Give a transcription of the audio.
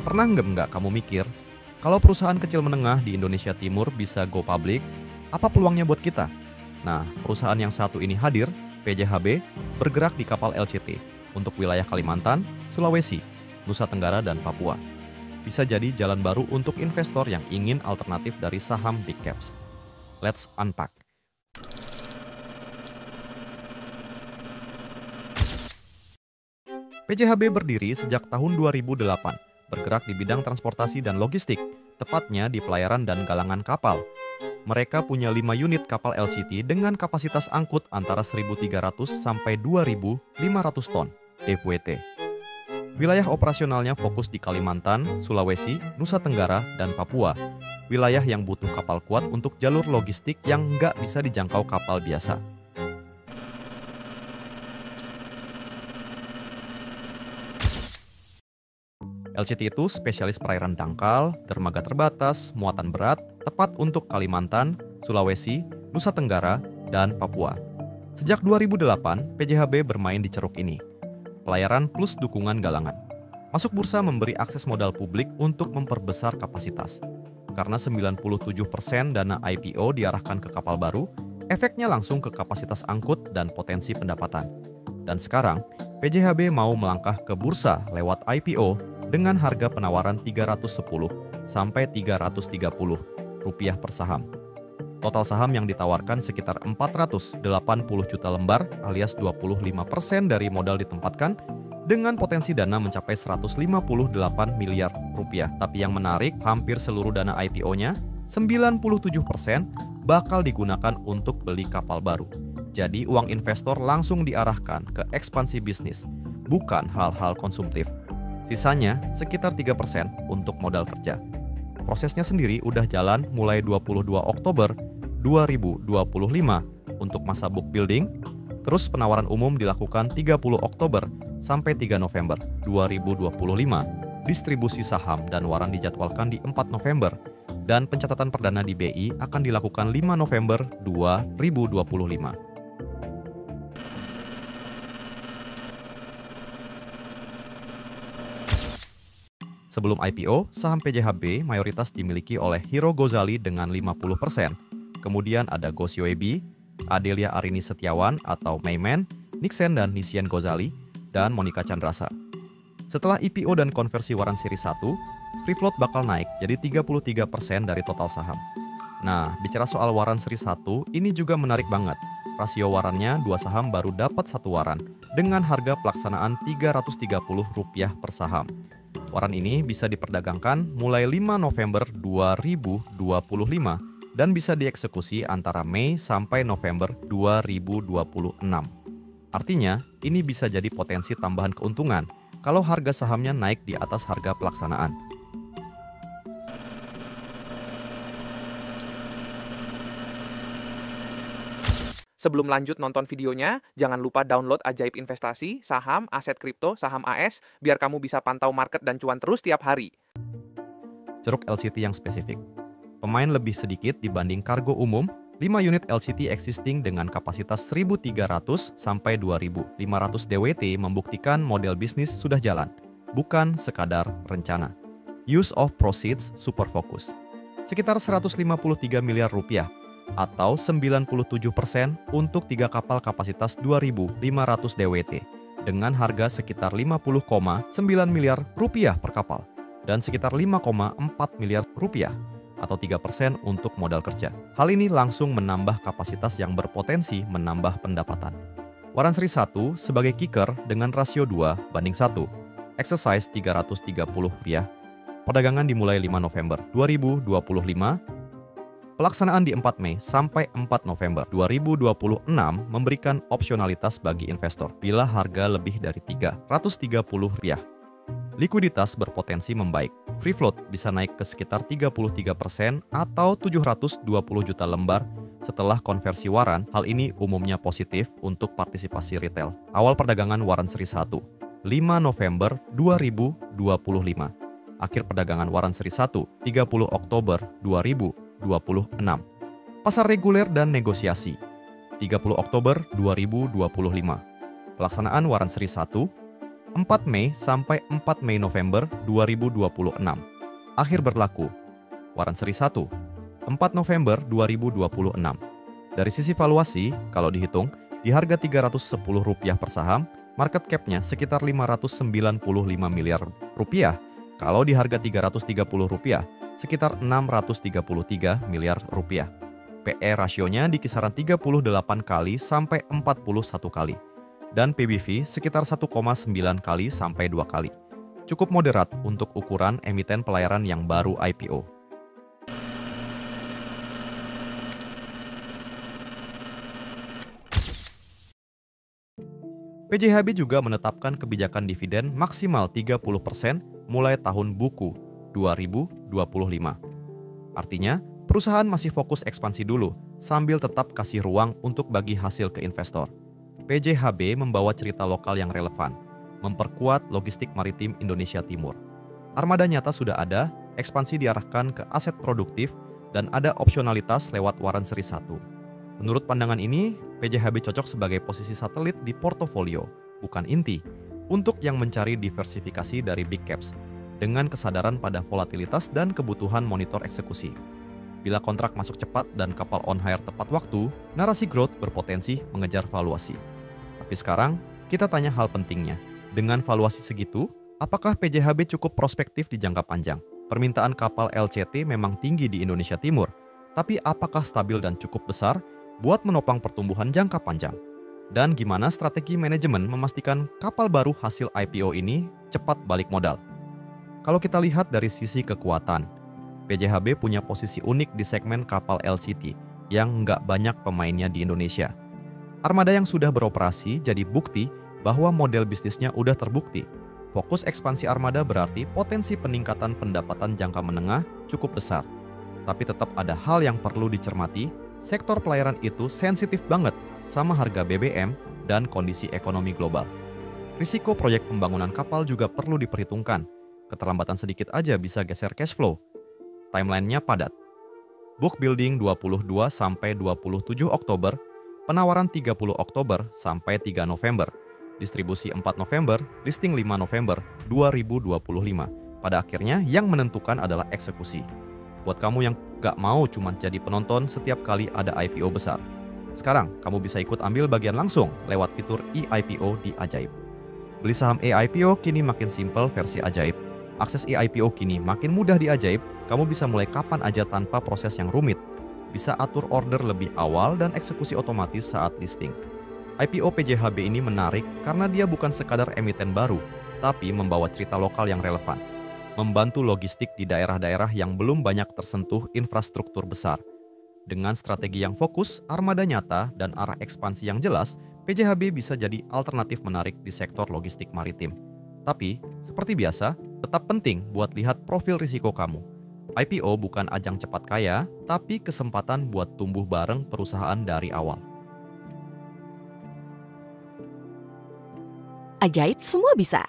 Pernah nggak kamu mikir, kalau perusahaan kecil menengah di Indonesia Timur bisa go public, apa peluangnya buat kita? Nah, perusahaan yang satu ini hadir, PJHB, bergerak di kapal LCT untuk wilayah Kalimantan, Sulawesi, Nusa Tenggara, dan Papua. Bisa jadi jalan baru untuk investor yang ingin alternatif dari saham big caps. Let's unpack. PJHB berdiri sejak tahun 2008, bergerak di bidang transportasi dan logistik, tepatnya di pelayaran dan galangan kapal. Mereka punya 5 unit kapal LCT dengan kapasitas angkut antara 1.300 sampai 2.500 ton DWT. Wilayah operasionalnya fokus di Kalimantan, Sulawesi, Nusa Tenggara, dan Papua. Wilayah yang butuh kapal kuat untuk jalur logistik yang nggak bisa dijangkau kapal biasa. LCT itu spesialis perairan dangkal, dermaga terbatas, muatan berat, tepat untuk Kalimantan, Sulawesi, Nusa Tenggara, dan Papua. Sejak 2008, PJHB bermain di ceruk ini. Pelayaran plus dukungan galangan. Masuk bursa memberi akses modal publik untuk memperbesar kapasitas. Karena 97% dana IPO diarahkan ke kapal baru, efeknya langsung ke kapasitas angkut dan potensi pendapatan. Dan sekarang, PJHB mau melangkah ke bursa lewat IPO dengan harga penawaran 310 sampai 330 rupiah per saham. Total saham yang ditawarkan sekitar 480 juta lembar alias 25% dari modal ditempatkan dengan potensi dana mencapai 158 miliar rupiah. Tapi yang menarik, hampir seluruh dana IPO-nya, 97% bakal digunakan untuk beli kapal baru. Jadi uang investor langsung diarahkan ke ekspansi bisnis, bukan hal-hal konsumtif. Sisanya sekitar 3% untuk modal kerja. Prosesnya sendiri udah jalan mulai 22 Oktober 2025 untuk masa book building, terus penawaran umum dilakukan 30 Oktober sampai 3 November 2025. Distribusi saham dan waran dijadwalkan di 4 November dan pencatatan perdana di BI akan dilakukan 5 November 2025. Sebelum IPO, saham PJHB mayoritas dimiliki oleh Hiro Gozali dengan 50%. Kemudian ada Go Sioebi, Adelia Arini Setiawan atau Mayman, Nixen dan Nisien Gozali, dan Monica Chandrasa. Setelah IPO dan konversi waran seri 1, free float bakal naik jadi 33% dari total saham. Nah, bicara soal waran seri 1, ini juga menarik banget. Rasio warannya 2 saham baru dapat 1 waran dengan harga pelaksanaan Rp330 per saham. Waran ini bisa diperdagangkan mulai 5 November 2025 dan bisa dieksekusi antara Mei sampai November 2026. Artinya, ini bisa jadi potensi tambahan keuntungan kalau harga sahamnya naik di atas harga pelaksanaan. Sebelum lanjut nonton videonya, jangan lupa download Ajaib Investasi, saham, aset kripto, saham AS, biar kamu bisa pantau market dan cuan terus tiap hari. Ceruk LCT yang spesifik. Pemain lebih sedikit dibanding kargo umum, 5 unit LCT existing dengan kapasitas 1.300 sampai 2.500 DWT membuktikan model bisnis sudah jalan, bukan sekadar rencana. Use of proceeds super fokus. Sekitar 153 miliar rupiah, atau 97% untuk 3 kapal kapasitas 2.500 DWT dengan harga sekitar 50,9 miliar rupiah per kapal dan sekitar 5,4 miliar rupiah atau 3% untuk modal kerja. Hal ini langsung menambah kapasitas yang berpotensi menambah pendapatan. Waran seri 1 sebagai kicker dengan rasio 2:1, exercise Rp330. Perdagangan dimulai 5 November 2025. Pelaksanaan di 4 Mei sampai 4 November 2026 memberikan opsionalitas bagi investor bila harga lebih dari Rp330. Likuiditas berpotensi membaik. Free float bisa naik ke sekitar 33% atau 720 juta lembar setelah konversi waran. Hal ini umumnya positif untuk partisipasi retail. Awal perdagangan waran seri 1, 5 November 2025. Akhir perdagangan waran seri 1, 30 Oktober 2026. Pasar reguler dan negosiasi 30 Oktober 2025. Pelaksanaan waran seri 1 4 Mei sampai 4 Mei November 2026. Akhir berlaku. Waran seri 1, 4 November 2026. Dari sisi valuasi, kalau dihitung, di harga Rp310 per saham, market cap-nya sekitar Rp595 miliar. Kalau di harga Rp330, sekitar Rp633 miliar. PE rasionya di kisaran 38 kali sampai 41 kali. Dan PBV sekitar 1,9 kali sampai 2 kali. Cukup moderat untuk ukuran emiten pelayaran yang baru IPO. PJHB juga menetapkan kebijakan dividen maksimal 30% mulai tahun buku 2025. Artinya, perusahaan masih fokus ekspansi dulu sambil tetap kasih ruang untuk bagi hasil ke investor. PJHB membawa cerita lokal yang relevan, memperkuat logistik maritim Indonesia Timur. Armada nyata sudah ada, ekspansi diarahkan ke aset produktif, dan ada opsionalitas lewat waran seri 1. Menurut pandangan ini, PJHB cocok sebagai posisi satelit di portofolio, bukan inti, untuk yang mencari diversifikasi dari big caps, dengan kesadaran pada volatilitas dan kebutuhan monitor eksekusi. Bila kontrak masuk cepat dan kapal on hire tepat waktu, narasi growth berpotensi mengejar valuasi. Tapi sekarang, kita tanya hal pentingnya. Dengan valuasi segitu, apakah PJHB cukup prospektif di jangka panjang? Permintaan kapal LCT memang tinggi di Indonesia Timur, tapi apakah stabil dan cukup besar buat menopang pertumbuhan jangka panjang? Dan gimana strategi manajemen memastikan kapal baru hasil IPO ini cepat balik modal? Kalau kita lihat dari sisi kekuatan, PJHB punya posisi unik di segmen kapal LCT yang nggak banyak pemainnya di Indonesia. Armada yang sudah beroperasi jadi bukti bahwa model bisnisnya udah terbukti. Fokus ekspansi armada berarti potensi peningkatan pendapatan jangka menengah cukup besar. Tapi tetap ada hal yang perlu dicermati, sektor pelayaran itu sensitif banget sama harga BBM dan kondisi ekonomi global. Risiko proyek pembangunan kapal juga perlu diperhitungkan. Keterlambatan sedikit aja bisa geser cash flow. Timeline-nya padat. Book building 22 sampai 27 Oktober, penawaran 30 Oktober sampai 3 November, distribusi 4 November, listing 5 November 2025. Pada akhirnya yang menentukan adalah eksekusi. Buat kamu yang gak mau cuma jadi penonton setiap kali ada IPO besar. Sekarang kamu bisa ikut ambil bagian langsung lewat fitur e-IPO di Ajaib. Beli saham e-IPO kini makin simpel versi Ajaib. Akses e-IPO kini makin mudah di Ajaib, kamu bisa mulai kapan aja tanpa proses yang rumit. Bisa atur order lebih awal dan eksekusi otomatis saat listing. IPO PJHB ini menarik karena dia bukan sekadar emiten baru, tapi membawa cerita lokal yang relevan. Membantu logistik di daerah-daerah yang belum banyak tersentuh infrastruktur besar. Dengan strategi yang fokus, armada nyata, dan arah ekspansi yang jelas, PJHB bisa jadi alternatif menarik di sektor logistik maritim. Tapi, seperti biasa, tetap penting buat lihat profil risiko kamu. IPO bukan ajang cepat kaya, tapi kesempatan buat tumbuh bareng perusahaan dari awal. Ajaib semua bisa.